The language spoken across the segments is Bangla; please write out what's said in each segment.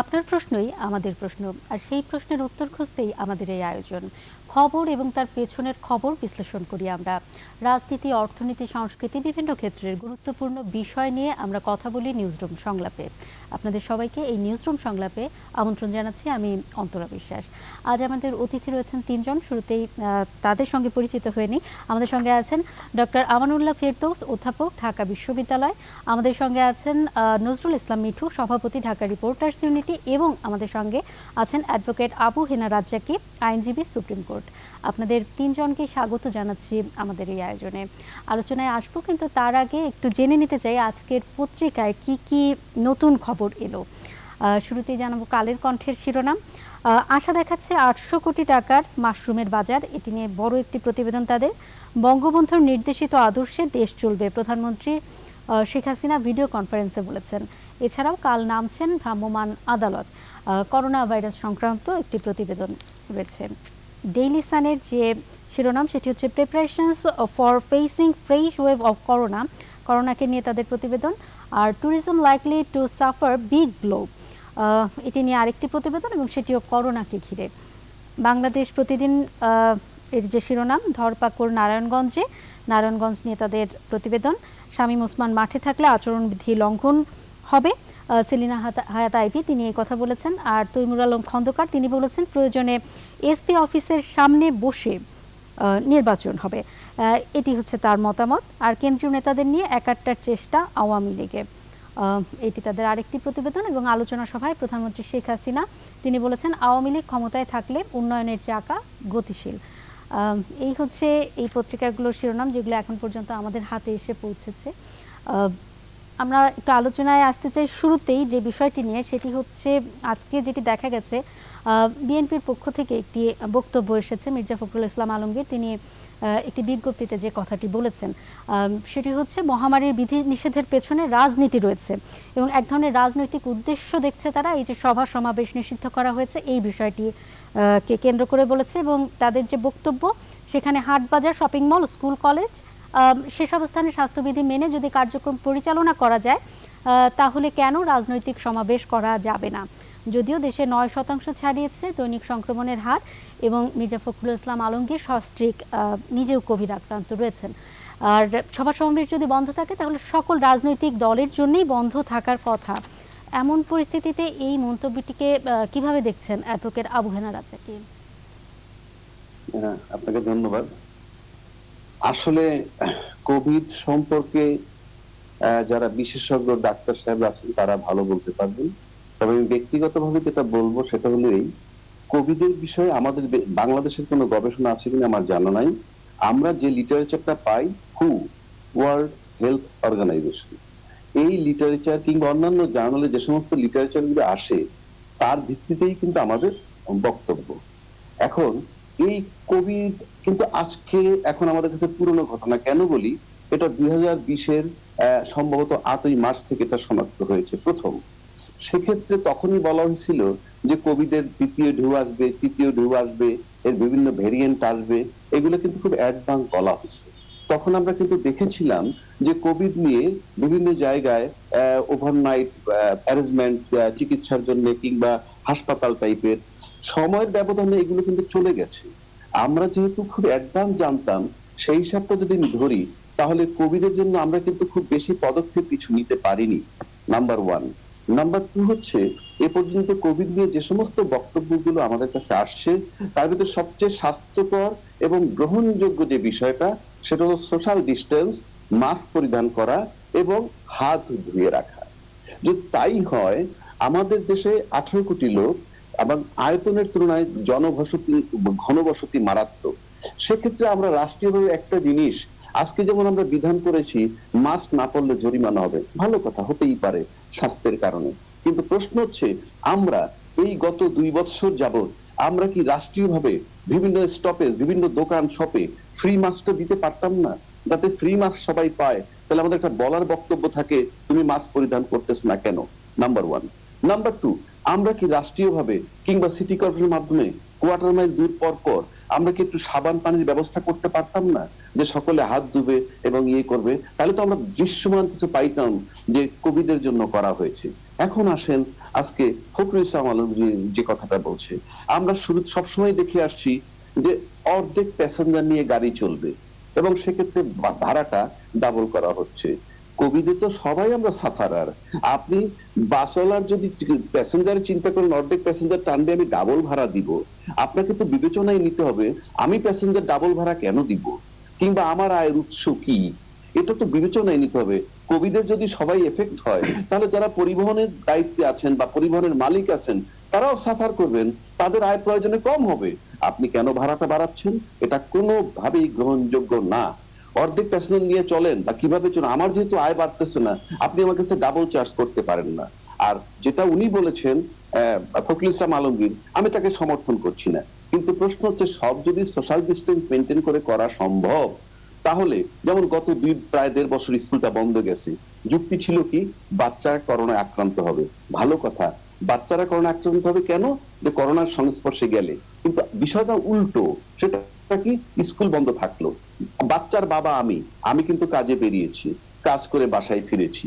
আপনার প্রশ্নই আমাদের প্রশ্ন, আর সেই প্রশ্নের উত্তর খুঁজতেই আমাদের এই আয়োজন। খবর এবং তার পেছনের খবর বিশ্লেষণ করি আমরা। রাজনীতি, অর্থনীতি, সংস্কৃতি, বিভিন্ন ক্ষেত্রের গুরুত্বপূর্ণ বিষয় নিয়ে আমরা কথা বলি নিউজরুম সংলাপে। আপনাদের সবাইকে এই নিউজরুম সংলাপে আমন্ত্রণ জানাচ্ছি আমি অন্তরা বিশ্বাস। আজ আমাদের অতিথি রয়েছেন তিনজন, শুরুতেই তাদের সঙ্গে পরিচিত হয়ে নিই। আমাদের সঙ্গে আছেন ডক্টর আমানুল্লাহ ফেরদৌস, অধ্যাপক, ঢাকা বিশ্ববিদ্যালয়। আমাদের সঙ্গে আছেন নজরুল ইসলাম মিঠু, সভাপতি, ঢাকা রিপোর্টার্স ইউনিটি, এবং আমাদের সঙ্গে আছেন অ্যাডভোকেট আবু হেনা রাজ্জাকি, আইনজীবী, সুপ্রিম কোর্ট। আপনাদের তিনজনকে স্বাগত জানাচ্ছি আমাদের এই আয়োজনে। আলোচনায় আসবো, কিন্তু তার আগে একটু জেনে নিতে চাই আজকের পত্রিকায় কি কি নতুন খবর এলো। শুরুতেই জানাবো কালের কণ্ঠের শিরোনাম। আশা দেখাচ্ছে 800 কোটি টাকার মাশরুমের বাজার, এটি নিয়ে বড় একটি প্রতিবেদন তাদের। বঙ্গবন্ধুর নির্দেশিত আদর্শে দেশ চলবে, প্রধানমন্ত্রী শেখ হাসিনা ভিডিও কনফারেন্সে বলেছেন। এছাড়াও কাল নামছেন ভ্রাম্যমাণ আদালত। করোনা ভাইরাস সংক্রান্ত একটি প্রতিবেদন রয়েছে। ডেইলি সানের যে শিরোনাম সেটি হচ্ছে preparations for facing fresh wave of corona, করোনাকে নিয়ে তাদের প্রতিবেদন। আর tourism likely to suffer big blow, এটি নিয়ে আরেকটি প্রতিবেদন, এবং সেটিও করোনাকে ঘিরে। বাংলাদেশ প্রতিদিন এর যে শিরোনাম, ধরপাকড় নারায়ণগঞ্জে, নারায়ণগঞ্জ নিয়ে তাদের প্রতিবেদন। শামীম ওসমান মাঠে থাকলে আচরণবিধি লঙ্ঘন হবে, সেলিনা হায়াত আইভি তিনি এই কথা বলেছেন। আর তৈমুর আলম খন্দকার তিনি বলেছেন প্রয়োজনে এসপি অফিসের সামনে বসে নির্বাচন হবে, এটি হচ্ছে তার মতামত। আর কেন্দ্রীয় নেতাদের নিয়ে একাট্টার চেষ্টা আওয়ামী লীগে, এটি তাদের আরেকটি প্রতিবেদন। এবং আলোচনা সভায় প্রধানমন্ত্রী শেখ হাসিনা তিনি বলেছেন আওয়ামী লীগ ক্ষমতায় থাকলে উন্নয়নের চাকা গতিশীল। এই হচ্ছে এই পত্রিকাগুলোর শিরোনাম যেগুলো এখন পর্যন্ত আমাদের হাতে এসে পৌঁছেছে। আমরা একটু আলোচনায় আসতে চাই শুরুতেই যে বিষয়টি নিয়ে, সেটি হচ্ছে আজকে যেটি দেখা গেছে বিএনপির পক্ষ থেকে একটি বক্তব্য এসেছে। মির্জা ফখরুল ইসলাম আলমগীর তিনি একটি বিজ্ঞপ্তিতে যে কথাটি বলেছেন সেটি হচ্ছে মহামারীর বিধি নিষেধের পেছনে রাজনীতি রয়েছে, এবং এক ধরনের রাজনৈতিক উদ্দেশ্য দেখছে তারা। এই যে সভা সমাবেশ নিষিদ্ধ করা হয়েছে এই বিষয়টি কে কেন্দ্র করে বলেছে, এবং তাদের যে বক্তব্য সেখানে হাট বাজার, শপিং মল, স্কুল, কলেজ সেসব স্থানে স্বাস্থ্যবিধি মেনে যদি কার্যক্রম পরিচালনা করা যায় তাহলে কেন রাজনৈতিক সমাবেশ করা যাবে না। যদিও দেশে 9% ছাড়িয়েছে দৈনিক সংক্রমণের হার, এবং মির্জা ফখরুল ইসলাম আলমগীর সস্ত্রীক নিজেও কোভিড আক্রান্ত রয়েছেন। আর সভা সমাবেশ যদি বন্ধ থাকে তাহলে সকল রাজনৈতিক দলের জন্যই বন্ধ থাকার কথা। এমন পরিস্থিতিতে এই মন্তব্যটিকে কিভাবে দেখছেন অ্যাডভোকেট আবু হেনা রাজ্জাকি? আপনাকে ধন্যবাদ। আসলে কোভিড সম্পর্কে যারা বিশেষজ্ঞ ডাক্তার সাহেব আছেন তারা ভালো বলতে পারবেন, তবে আমি ব্যক্তিগতভাবে যেটা বলবো সেটা হলো এই, কোভিডের বিষয়ে আমাদের বাংলাদেশের কোনো গবেষণা আছে কিনা আমার জানা নাই। আমরা যে লিটারেচারটা পাই, হু, ওয়ার্ল্ড হেলথ অর্গানাইজেশন, এই লিটারেচার কিংবা অন্যান্য জার্নালে যে সমস্ত লিটারেচার গুলো আসে তার ভিত্তিতেই কিন্তু আমাদের বক্তব্য। এখন এই কোভিড কিন্তু আজকে এখন আমাদের কাছে পুরনো ঘটনা কেন বলি, এটা 2020-এর সম্ভবত 8ই মার্চ থেকে এটা শনাক্ত হয়েছে প্রথম। সেক্ষেত্রে তখনই বলা হয়েছিল যে কোভিডের দ্বিতীয় ঢেউ আসবে, তৃতীয় ঢেউ আসবে, এর বিভিন্ন ভেরিয়েন্ট আসবে, এগুলো কিন্তু খুব অ্যাডভান্স বলা হয়েছে। তখন আমরা কিন্তু দেখেছিলাম যে কোভিড নিয়ে বিভিন্ন জায়গায় ওভারনাইট অ্যারেঞ্জমেন্ট চিকিৎসার জন্য কিংবা হাসপাতাল টাইপের সময়ের ব্যবধানে এগুলো কিন্তু চলে গেছে। আমরা যেহেতু খুব অ্যাডভান্স জানতাম, সেই হিসাবটা যদি ধরি তাহলে কোভিডের জন্য আমরা কিন্তু খুব বেশি পদক্ষেপ কিছু নিতে পারিনি, নাম্বার ওয়ান। নাম্বার টু হচ্ছে এ পর্যন্ত কোভিড নিয়ে যে সমস্ত বক্তব্যগুলো আমাদের কাছে আসছে তার ভিতরে সবচেয়ে স্বাস্থ্যকর এবং গ্রহণযোগ্য যে বিষয়টা সেটা হলো সোশ্যাল ডিস্টেন্স, মাস্ক পরিধান করা এবং হাত ধুয়ে রাখা। যদি তাই হয়, আমাদের দেশে 18 কোটি লোক এবং আয়তনের তুলনায় জনবসতি, ঘনবসতি মারাত্মক। সেক্ষেত্রে আমরা রাষ্ট্রীয়ভাবে একটা জিনিস, আজকে যেমন আমরা বিধান করেছি মাস্ক না পরলে জরিমানা হবে, ভালো কথা, হতেই পারে স্বাস্থ্যের কারণে, কিন্তু প্রশ্ন হচ্ছে আমরা এই গত 2 বছর যাবত আমরা কি রাষ্ট্রীয়ভাবে বিভিন্ন স্টপেজ, বিভিন্ন দোকান শপে ফ্রি মাস্কটা দিতে পারতাম না? যাতে ফ্রি মাস্ক সবাই পায়, তাহলে আমাদের একটা বলার বক্তব্য থাকে তুমি মাস্ক পরিধান করতেছ না কেন, নাম্বার ওয়ান। নাম্বার টু, আমরা কি রাষ্ট্রীয়ভাবে কিংবা সিটি কর্পোরেশনের মাধ্যমে কোয়ার্টার মাইল দূর পর পর আমরা কি একটু সাবান পানির ব্যবস্থা করতে পারতাম না, যে সকলে হাত ধুবে এবং ইয়ে করবে? তাহলে তো আমরা দৃশ্যমান কিছু পাইতাম যে কোভিডের জন্য করা হয়েছে। এখন আসেন, আজকে ফখরুল ইসলাম আলমগীর যে কথাটা বলছে, আমরা শুরু সবসময় দেখে আসছি যে অর্ধেক প্যাসেঞ্জার নিয়ে গাড়ি চলবে এবং সেক্ষেত্রে ভাড়াটা ডাবল করা হচ্ছে। কোভিডে তো সবাই আমরা সাফারার। আপনি বাসওয়ালার যদি প্যাসেঞ্জার চিন্তা করেন, অর্ধেক প্যাসেঞ্জার টানবে, আমি ডাবল ভাড়া দিব, আপনাকে তো বিবেচনায় নিতে হবে আমি প্যাসেঞ্জার ডাবল ভাড়া কেন দিব, কিংবা আমার আয়ের উৎস কি, এটা তো বিবেচনায় নিতে হবে। কোভিডের যদি সবাই এফেক্ট হয়, তাহলে যারা পরিবহনের দায়িত্বে আছেন বা পরিবহনের মালিক আছেন তারাও সাফার করবেন, তাদের আয় প্রয়োজনে কম হবে। আপনি কেন ভাড়াটা বাড়াচ্ছেন? এটা কোনোভাবেই গ্রহণযোগ্য না। অর্ধেক প্যাসেঞ্জার নিয়ে চলেন বা কিভাবে চলেন, আমার যেহেতু আয় বাড়তেছে না, আপনি আমার কাছে ডাবল চার্জ করতে পারেন না। আর যেটা উনি বলেছেন ফখরুল ইসলাম আলমগীর, আমি তাকে সমর্থন করছি না, কিন্তু প্রশ্ন হচ্ছে সব যদি সোশ্যাল ডিস্টেন্স মেনটেন করে করা সম্ভব, তাহলে যেমন গত প্রায় 1.5 বছর স্কুলটা বন্ধ গেছে, যুক্তি ছিল কি বাচ্চারা করোনায় আক্রান্ত হবে, ভালো কথা, বাচ্চারা করোনা আক্রান্ত হবে কেন, যে করোনার সংস্পর্শে গেলে। কিন্তু বিষয়টা উল্টো, সেটা কি, স্কুল বন্ধ থাকলো, বাচ্চার বাবা আমি কিন্তু কাজে বেরিয়েছি, কাজ করে বাসায় ফিরেছি,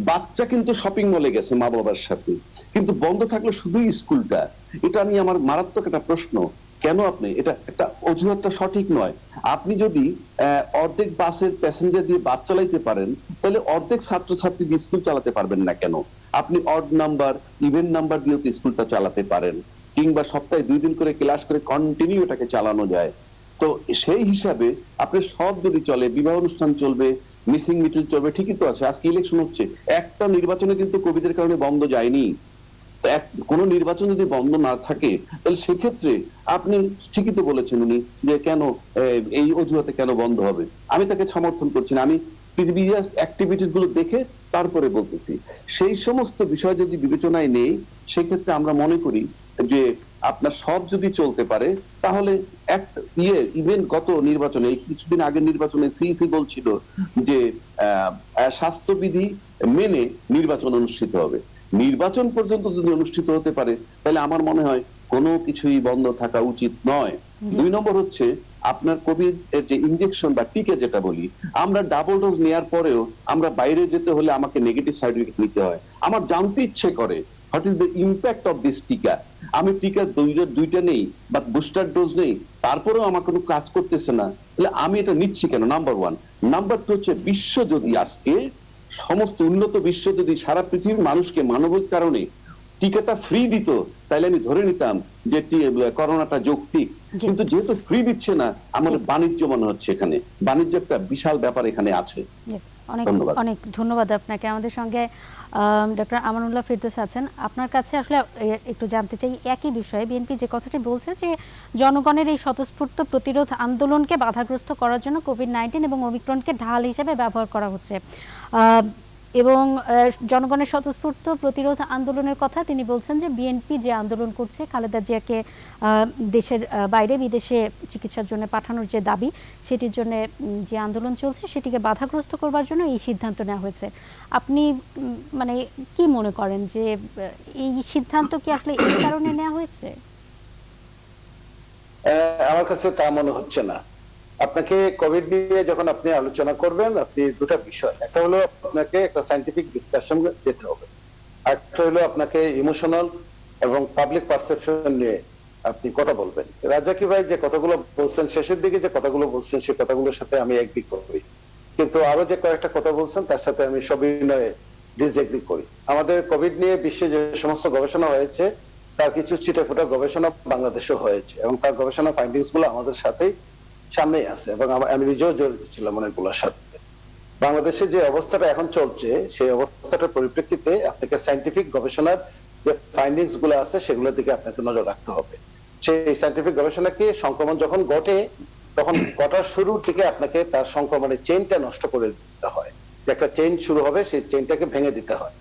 বাচ্চা কিন্তু শপিং মলে গেছে মা বাবার সাথে, কিন্তু বন্ধ থাকলো শুধু স্কুলটা। এটা নিয়ে আমার মারাত্মক একটা প্রশ্ন, কেন আপনি এটা একটা অজুহাতটা সঠিক নয়। আপনি যদি অর্ধেক বাসের প্যাসেঞ্জার দিয়ে বাস চালাইতে পারেন, তাহলে অর্ধেক ছাত্রছাত্রী দিয়ে স্কুল চালাতে পারবেন না কেন? আপনি অড নাম্বার, ইভেন নাম্বার দিয়ে স্কুলটা চালাতে পারেন, কিংবা সপ্তাহে 2 দিন করে ক্লাস করে কন্টিনিউ এটাকে চালানো যায়। তো সেই হিসাবে আপনি সব যদি চলে, বিবাহ অনুষ্ঠান চলবে, মিসিং মিছিল চলবে, ঠিকই তো আছে। আজকে ইলেকশন হচ্ছে, একটা নির্বাচনে কিন্তু কোভিডের কারণে বন্ধ যায়নি। কোন নির্বাচন যদি বন্ধ না থাকে, তাহলে সেক্ষেত্রে আপনি ঠিকই তো বলেছেন উনি, যে কেন এই অজুহাতে কেন বন্ধ হবে। আমি তাকে সমর্থন করছি না, আমি প্রিভিয়াস অ্যাক্টিভিটিস গুলো দেখে তারপরে বলতেছি। সেই সমস্ত বিষয় যদি বিবেচনায় নেই, সেক্ষেত্রে আমরা মনে করি যে আপনার সব যদি চলতে পারে, তাহলে ইভেন গত নির্বাচনে, এই কিছুদিন আগের নির্বাচনে সিইসি বলছিল যে স্বাস্থ্যবিধি মেনে নির্বাচন অনুষ্ঠিত হবে। নির্বাচন পর্যন্ত যদি অনুষ্ঠিত হতে পারে, তাহলে আমার মনে হয় কোনো কিছুই বন্ধ থাকা উচিত নয়। 2 নম্বর হচ্ছে আপনার কোভিড এর যে ইনজেকশন বা টিকা যেটা বলি, আমরা ডাবল ডোজ নেয়ার পরেও আমরা বাইরে যেতে হলে আমাকে নেগেটিভ সার্টিফিকেট নিতে হয়। আমার জানতে ইচ্ছে করে what is the impact of this টিকা। আমি টিকা দুইটা নেই বা বুস্টার ডোজ নেই, তারপরেও আমার কোনো কাজ করতেছে না, তাহলে আমি এটা নিচ্ছি কেন? নাম্বার 1। নাম্বার 2 হচ্ছে বিশ্ব যদি আজকে, সমস্ত উন্নত বিশ্ব যদি সারা পৃথিবীর মানুষকে মানবিক কারণে টিকাটা ফ্রি দিত, তাহলে আমি ধরে নিতাম যে করোনাটা যৌক্তিক। কিন্তু যেহেতু ফ্রি দিচ্ছে না, আমাদের বাণিজ্য মনে হচ্ছে, এখানে বাণিজ্য একটা বিশাল ব্যাপার এখানে আছে। অনেক অনেক ধন্যবাদ আপনাকে। আমাদের সঙ্গে ডক্টর আমানুল্লাহ ফেরদৌস আছেন। আপনার কাছে আসলে একটু জানতে চাই একই বিষয়ে, বিএনপি যে কথাটি বলছে যে জনগণের এই স্বতঃস্ফূর্ত প্রতিরোধ আন্দোলনকে বাধাগ্রস্ত করার জন্য কোভিড-19 এবং ওমিক্রনকে ঢাল হিসেবে ব্যবহার করা হচ্ছে, এবং জনগণের স্বতঃস্ফূর্ত প্রতিরোধ আন্দোলনের কথা তিনি বলছেন যে বিএনপি যে আন্দোলন করছে, খালেদা জিয়াকে দেশের বাইরে বিদেশে চিকিৎসার জন্য পাঠানোর যে দাবি, সেটির জন্য যে আন্দোলন চলছে সেটিকে বাধাগ্রস্ত করবার জন্য এই সিদ্ধান্ত নেওয়া হয়েছে। আপনি মানে কি মনে করেন যে এই সিদ্ধান্ত কি আসলে এই কারণে নেওয়া হয়েছে? আমার কাছে তা মনে হচ্ছে না। আপনাকে কোভিড নিয়ে যখন আপনি আলোচনা করবেন, আপনি দুটা বিষয়, একটা হলো আপনাকে একটা সায়েন্টিফিক ডিসকাশন যেতে হবে, একটা হলো আপনাকে ইমোশনাল এবং পাবলিক পারসেপশন নিয়ে আপনি কথা বলবেন। রাজাকি ভাই যে কথাগুলো বলছেন, শেষের দিকে যে কথাগুলো বলছেন, সেই কথাগুলোর সাথে আমি এগ্রি করি, কিন্তু আরো যে কয়েকটা কথা বলছেন তার সাথে আমি সবিনয়ে ডিসএগ্রি করি। আমাদের কোভিড নিয়ে বিশ্বে যে সমস্ত গবেষণা হয়েছে, তার কিছু ছিটেফোঁটা গবেষণা বাংলাদেশেও হয়েছে, এবং তার গবেষণা ফাইন্ডিংস গুলো আমাদের সাথেই সামনেই আছে, এবং আমি নিজেও জড়িত ছিলাম অনেকগুলোর সাথে। বাংলাদেশে যে অবস্থাটা এখন চলছে, সেই অবস্থাটার পরিপ্রেক্ষিতে আপনাকে সায়েন্টিফিক গবেষণার যে ফাইন্ডিংস গুলো আছে, সেগুলোর দিকে আপনাকে নজর রাখতে হবে। সেই সায়েন্টিফিক গবেষণা কি, সংক্রমণ যখন ঘটে, তখন ঘটার শুরুর দিকে আপনাকে তার সংক্রমণের চেইনটা নষ্ট করে দিতে হয়। যে একটা চেইন শুরু হবে, সেই চেইনটাকে ভেঙে দিতে হয়।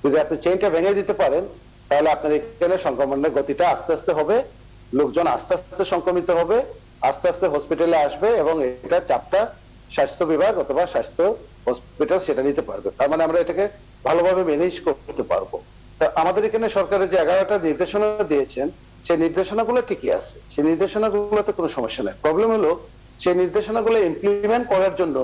যদি আপনি চেইনটা ভেঙে দিতে পারেন, তাহলে আপনার এখানে সংক্রমণের গতিটা আস্তে আস্তে হবে, লোকজন আস্তে আস্তে সংক্রমিত হবে, আস্তে আস্তে হসপিটালে আসবে, এবং এটা চাপটা স্বাস্থ্য বিভাগ অথবা স্বাস্থ্য হসপিটাল সেটা নিতে পারবে। তার মানে আমরা এটাকে ভালোভাবে ম্যানেজ করতে পারবো। আমাদের এখানে সরকারের যে 11টা নির্দেশনা দিয়েছেন, সেই নির্দেশনাগুলো ঠিকই আছে, সেই নির্দেশনাগুলোতে কোনো সমস্যা নাই। প্রবলেম হলো সেই নির্দেশনাগুলো ইমপ্লিমেন্ট করার জন্য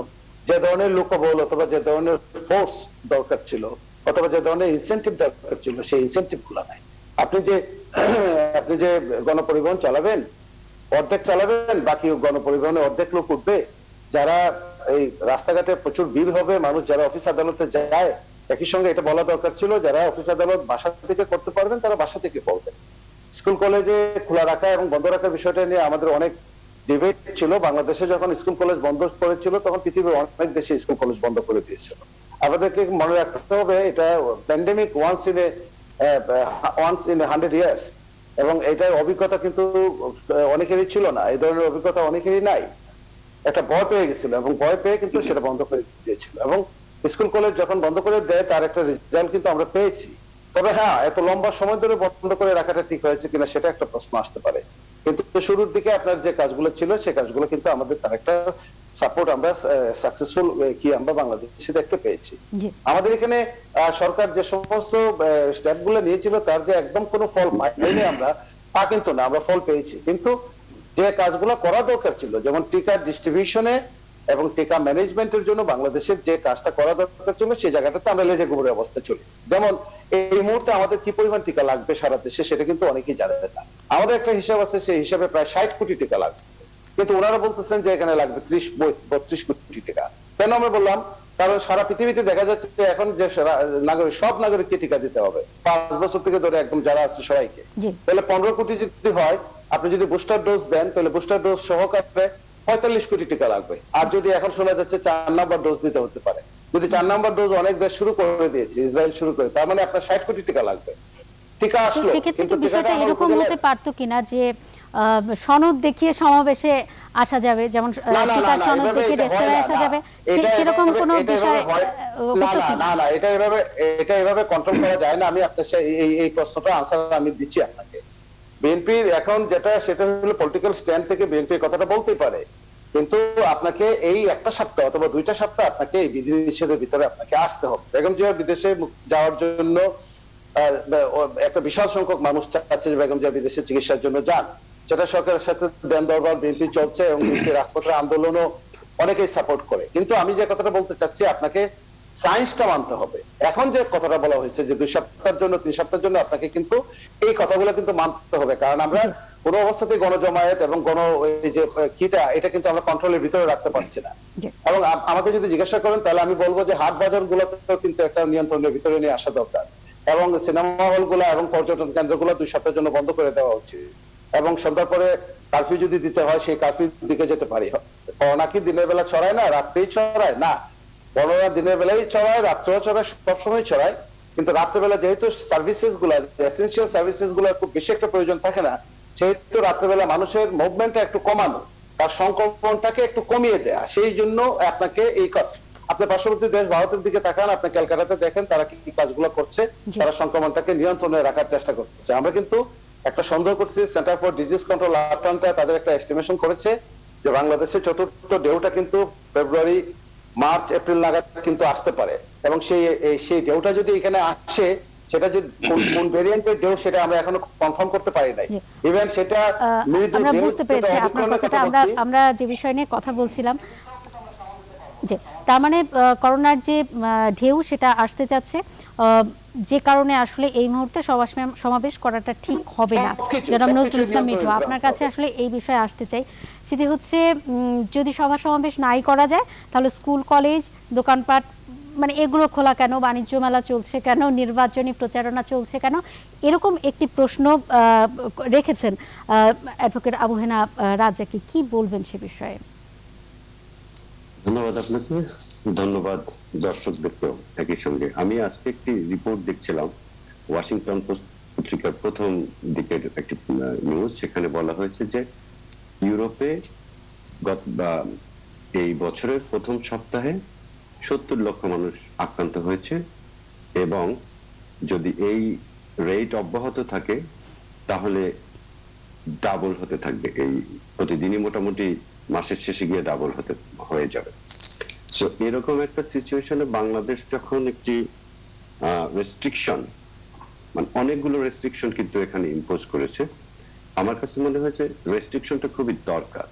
যে ধরনের লোকবল অথবা যে ধরনের ফোর্স দরকার ছিল অথবা যে ধরনের ইনসেন্টিভ দরকার ছিল সেই ইনসেন্টিভ গুলো নাই। আপনি যে গণপরিবহন চালাবেন, অর্ধেক চালাবেন, বাকি গণপরিবহনে অর্ধেক লোক উঠবে। যারা এই রাস্তাঘাটে প্রচুর ভিড় হবে, মানুষ যারা অফিস আদালতে যায়, একই সঙ্গে এটা বলা দরকার ছিল যারা অফিস আদালত বাসা থেকে করতে পারবেন তারা বাসা থেকে করবেন। স্কুল কলেজে খোলা রাখা এবং বন্ধ রাখার বিষয়টা নিয়ে আমাদের অনেক ডিবেট ছিল। বাংলাদেশে যখন স্কুল কলেজ বন্ধ করেছিল তখন পৃথিবীর অনেক দেশে স্কুল কলেজ বন্ধ করে দিয়েছিল। আমাদেরকে মনে রাখতে হবে এটা প্যান্ডেমিক ওয়ান্স ইন 100 ইয়ার্স, এবং এটার অভিজ্ঞতা কিন্তু অনেকেরই ছিল না, এই ধরনের অভিজ্ঞতা অনেকেরই নাই। একটা ভয় পেয়ে গেছিল এবং ভয় পেয়ে কিন্তু সেটা বন্ধ করে দিয়েছিল, এবং স্কুল কলেজ যখন বন্ধ করে দেয় তার একটা রেজাল্ট কিন্তু আমরা পেয়েছি। তবে হ্যাঁ, এত লম্বা সময় ধরে বন্ধ করে রাখাটা ঠিক হয়েছে কিনা সেটা একটা প্রশ্ন আসতে পারে, কিন্তু শুরুর দিকে আপনার যে কাজগুলো ছিল সেই কাজগুলো কিন্তু আমাদের তার একটা সাপোর্ট আমরা সাকসেসফুল কি আমরা বাংলাদেশে দেখতে পেয়েছি। আমাদের এখানে সরকার যে সমস্ত স্টেপ গুলো নিয়েছিল তার যে একদম কোনো ফল পাইনি আমরা, তা কিন্তু না, আমরা ফল পেয়েছি। কিন্তু যে কাজগুলো করা দরকার ছিল, যেমন টিকা ডিস্ট্রিবিউশনে এবং টিকা ম্যানেজমেন্টের জন্য বাংলাদেশের যে কাজটা করা দরকার ছিল সেই জায়গাটাতে আমরা লেজে গোবরের অবস্থা চলে গেছি। যেমন এই মুহূর্তে আমাদের কি পরিমাণ টিকা লাগবে সারা দেশে সেটা কিন্তু অনেকেই জানে না। আমাদের একটা হিসাব আছে, সেই হিসাবে প্রায় 60 কোটি টাকা লাগবে, কিন্তু ওনারা বলতেছেন যে এখানে লাগবে 30-32 কোটি টাকা। কেন আমরা বললাম? কারণ সারা পৃথিবীতে দেখা যাচ্ছে যে এখন যে নাগরিক, সব নাগরিককে টিকা দিতে হবে 5 বছর থেকে ধরে একদম যারা আছে সবাইকে। তাহলে 15 কোটি যদি হয়, আপনি যদি বুস্টার ডোজ দেন তাহলে বুস্টার ডোজ সহকারে 45 কোটি টাকা লাগবে। আর যদি এখন শোনা যাচ্ছে 4 নাম্বার ডোজ দিতে হতে পারে, যদি 4 নাম্বার ডোজ অনেক দেশ শুরু করে দিয়েছে, ইসরায়েল শুরু করে, তার মানে আপনার 60 কোটি টাকা লাগবে। টিকা আসলো, কিন্তু বিষয়টা এরকম হতে পারতো কিনা যে সনদ দেখিয়ে সমাবেশে আসা যাবে, যেমন টিকার সনদ দেখিয়ে রেস্তোরাঁয় আসা যাবে, সেরকম কোনো বিষয় না, এটা এভাবে কন্ট্রোল করা যায় না। আমি আপনার এই প্রশ্নটা আনসার আমি দিচ্ছি আপনাকে। বিএনপির এখন যেটা, সেটা হলো পলিটিক্যাল স্ট্যান্ড থেকে বিএনপি কথাটা বলতেই পারে, কিন্তু আপনাকে এই একটা সপ্তাহ অথবা 2টা সপ্তাহ আপনাকে এই বিধি নিষেধের ভিতরে আপনাকে আসতে হবে। বেগম জিয়া বিদেশে যাওয়ার জন্য একটা বিশাল সংখ্যক মানুষ চাচ্ছে যে বেগম জিয়া বিদেশে চিকিৎসার জন্য যান, সেটা সরকারের সাথে দেন দরবার বিএনপি চলছে এবং বিএনপি রাজপথের আন্দোলনও অনেকেই সাপোর্ট করে। কিন্তু আমি যে কথাটা বলতে চাচ্ছি, আপনাকে সায়েন্সটা মানতে হবে। এখন যে কথাটা বলা হয়েছে যে 2 সপ্তাহের জন্য 3 সপ্তাহের জন্য, আপনাকে কিন্তু এই কথাগুলো কিন্তু মানতে হবে, কারণ আমরা কোন অবস্থাতেই গণজমায়েত এবং এই যে কিটা, এটা কিন্তু আমরা কন্ট্রোলের ভিতরে রাখতে পারছি না। এবং আমাকে যদি জিজ্ঞাসা করেন তাহলে আমি বলবো যে হাট বাজার গুলোকেও কিন্তু একটা নিয়ন্ত্রণের ভিতরে নিয়ে আসা দরকার, এবং সিনেমা হল গুলা এবং পর্যটন কেন্দ্রগুলো 2 সপ্তাহের জন্য বন্ধ করে দেওয়া উচিত, এবং সন্ধ্যার পরে কারফিউ যদি দিতে হয় সেই কারফিউর দিকে যেতে পারি। করোনা কি দিনের বেলা ছড়ায় না, রাত্রেই ছড়ায় না? করোনা দিনের বেলায় ছড়ায়, রাত্রেও ছড়ায়, সবসময় ছড়ায়, কিন্তু রাত্রেবেলা যেহেতু সার্ভিসেস গুলা, এসেনশিয়াল সার্ভিসেস গুলো খুব বেশি একটা প্রয়োজন থাকে না, সেহেতু রাত্রেবেলা মানুষের মুভমেন্টটা একটু কমানো, তার সংক্রমণটাকে একটু কমিয়ে দেয়া, সেই জন্য আপনাকে এই আপনার পার্শ্ববর্তী দেশ ভারতের দিকে তাকান, আপনি ক্যালকাটাতে দেখেন তারা কি কাজগুলো করছে, তারা সংক্রমণটাকে নিয়ন্ত্রণে রাখার চেষ্টা করছে। আমরা কিন্তু একটা সন্দেহ করছি, centre for disease control Atlanta তাদের একটা এস্টিমেশন করেছে যে বাংলাদেশের চতুর্থ ঢেউটা কিন্তু ফেব্রুয়ারি, মার্চ, এপ্রিল নাগাদ কিন্তু আসতে পারে, এবং সেই ঢেউটা যদি এখানে আসে, সেটা যে কোন ভেরিয়েন্টের ঢেউ সেটা আমরা এখনো কনফার্ম করতে পারি নাই। ইভেন সেটা আমরা বুঝতে পেরেছি আপনার কথাটা। আমরা যে বিষয় নিয়ে কথা বলছিলাম, যে তার মানে করোনার যে ঢেউ সেটা আসতে যাচ্ছে, যে কারণে আসলে এই মুহূর্তে সমাবেশ করাটা ঠিক হবে না। জনাব নজরুল ইসলাম মিঠু, আপনার কাছে আসলে এই বিষয়ে আসতে চাই, সেটি হচ্ছে যদি সভা সমাবেশ নাই করা যায় তাহলে স্কুল কলেজ দোকানপাট মানে এগুলো খোলা কেন, বাণিজ্য মেলা চলছে কেন, নির্বাচনী প্রচারণা চলছে কেন, এরকম একটি প্রশ্ন রেখেছেন অ্যাডভোকেট আবু হেনা রাজাকে। কি বলবেন সে বিষয়ে? ধন্যবাদ আপনাকে, ধন্যবাদ দর্শকদেরকেও একই সঙ্গে। আমি আজকে একটি রিপোর্ট দেখছিলাম, ওয়াশিংটন পোস্ট পত্রিকার প্রথম দিকের একটি নিউজ, সেখানে বলা হয়েছে যে ইউরোপে এই বছরের প্রথম সপ্তাহে 70 লক্ষ মানুষ আক্রান্ত হয়েছে, এবং যদি এই রেট অব্যাহত থাকে তাহলে ডাবল হতে থাকবে, এই প্রতিদিনই মোটামুটি মাসের শেষে গিয়ে ডাবল হয়ে যাবে। সো এরকম একটা সিচুয়েশনে বাংলাদেশ যখন একটি রেস্ট্রিকশন, মানে অনেকগুলো রেস্ট্রিকশন কিন্তু এখানে ইম্পোজ করেছে, আমার কাছে মনে হয়েছে রেস্ট্রিকশনটা খুবই দরকার।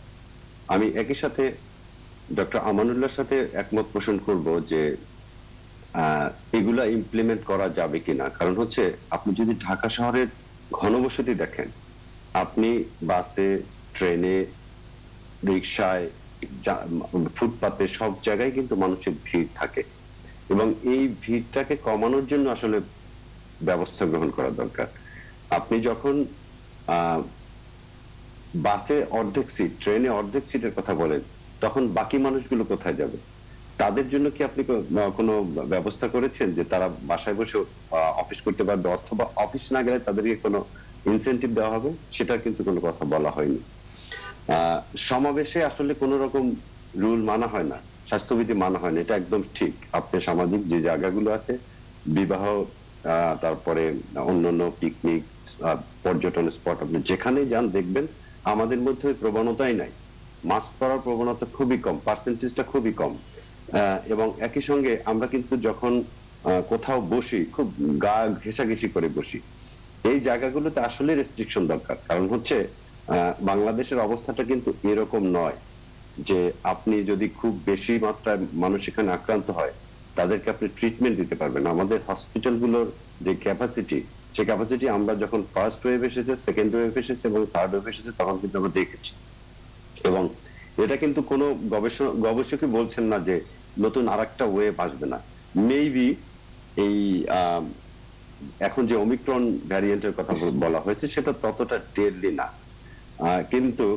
আমি একই সাথে ডক্টর আমানুল্লাহর সাথে একমত পোষণ করব যে এগুলা ইমপ্লিমেন্ট করা যাবে কিনা। কারণ হচ্ছে আপনি যদি ঢাকা শহরের ঘনবসতি দেখেন, আপনি বাসে, ট্রেনে, রিক্সায়, ফুটপাতে সব জায়গায় কিন্তু মানুষের ভিড় থাকে, এবং এই ভিড়টাকে কমানোর জন্য আসলে ব্যবস্থা গ্রহণ করা দরকার। আপনি যখন বাসে অর্ধেক সিট, ট্রেনে অর্ধেক সিটের কথা বলেন, তখন বাকি মানুষগুলো কোথায় যাবে? তাদের জন্য কি আপনি কোনো ব্যবস্থা করেছেন যে তারা বাসায় বসে অফিস করতে পারবে, অথবা অফিস না গেলে তাদেরকে কোনো ইনসেনটিভ দেওয়া হবে? সেটা কিন্তু কোনো কথা বলা হয়নি। সমাবেশে আসলে কোন রকম রুল মানা হয় না, স্বাস্থ্যবিধি মানা হয় না, এটা একদম ঠিক। আপনি সামাজিক যে জায়গাগুলো আছে, বিবাহ, তারপরে অন্যান্য পিকনিক, পর্যটন স্পট, আপনি যেখানে যান দেখবেন আমাদের মধ্যে প্রবণতাই নাই। মাস্ক পরার প্রবণতা খুবই কম, পার্সেন্টেজটা খুবই কম। এবং একই সঙ্গে আমরা কিন্তু যখন কোথাও বসি, খুব গা ঘেঁষাঘেঁষি করে বসি। এই জায়গাগুলোতে আসলে রেস্ট্রিকশন দরকার। কারণ হচ্ছে বাংলাদেশের অবস্থাটা কিন্তু এরকম নয় যে আপনি যদি খুব বেশি মাত্রায় মানুষ এখানে আক্রান্ত হয়, তাদেরকে আপনি ট্রিটমেন্ট দিতে পারবেন। আমাদের হসপিটালগুলোর যে ক্যাপাসিটি, সেই ক্যাপাসিটি আমরা যখন ফার্স্ট ওয়েভ এসেছে, সেকেন্ড ওয়েভ এসেছে এবং থার্ড ওয়েভ এসেছে, তখন কিন্তু আমরা দেখেছি। এবং এটা কিন্তু কোনো গবেষকই বলছেন না যে নতুন আরেকটা ওয়েভ আসবে না। মেবি এই এখন যে ওমিক্রন ভ্যারিয়েন্টের কথা বলা হয়েছে, সেটা ততটা ডেডলি না, কিন্তু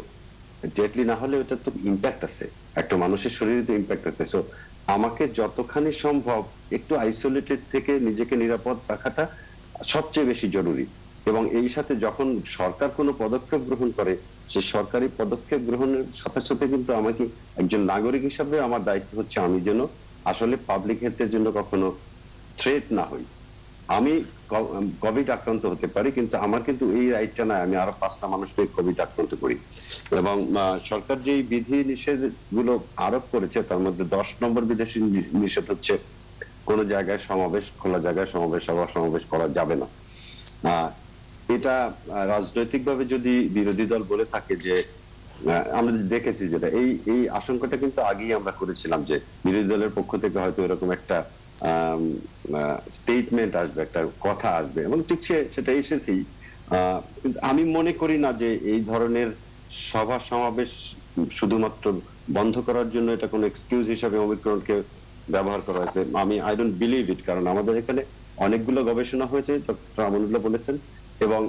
ডেডলি না হলে ওটা তো ইম্প্যাক্ট আছে, একটা মানুষের শরীরে তো ইম্প্যাক্ট আছে। সো আমাকে যতখানি সম্ভব একটু আইসোলেটেড থেকে নিজেকে নিরাপদ রাখাটা সবচেয়ে বেশি জরুরি। এবং এই সাথে যখন সরকার কোনো পদক্ষেপ গ্রহণ করে, সেই সরকারি পদক্ষেপ গ্রহণের সাথে সাথে কিন্তু আমাকে একজন নাগরিক হিসাবে আমার দায়িত্ব হচ্ছে আমি যেন আসলে পাবলিক হেলথের জন্য কখনো থ্রেট না হই। আমি কোভিড আক্রান্ত হতে পারি, কিন্তু আমার কিন্তু এই রাইটটা নাই আমি আরো 5টা মানুষকে কোভিড আক্রান্ত করি। এবং সরকার যে বিধি নিষেধ গুলো আরোপ করেছে, তার মধ্যে 10 নম্বর বিদেশি নিষেধ হচ্ছে কোন জায়গায় সমাবেশ, খোলা জায়গায় সমাবেশ, সভা সমাবেশ করা যাবে না। এটা রাজনৈতিকভাবে যদি বিরোধী দল বলে থাকে যে, আমরা দেখেছি যেটা এই আশঙ্কাটা কিন্তু আগেই আমরা করেছিলাম যে বিরোধী দলের পক্ষ থেকে হয়তো এরকম একটা স্টেটমেন্ট আসবে, একটা কথা আসবে, এবং ঠিক সেটা এসেছি। কিন্তু আমি মনে করি না যে এই ধরনের সভা সমাবেশ শুধুমাত্র বন্ধ করার জন্য এটা কোনো এক্সকিউজ হিসাবে ওমিক্রনকে ব্যবহার করা হয়েছে। আমি আই ডোন্ট বিলিভ ইট। কারণ আমাদের এখানে অনেকগুলো গবেষণা হয়েছে, ডক্টর আমানুল্লাহ বলেছেন, এবং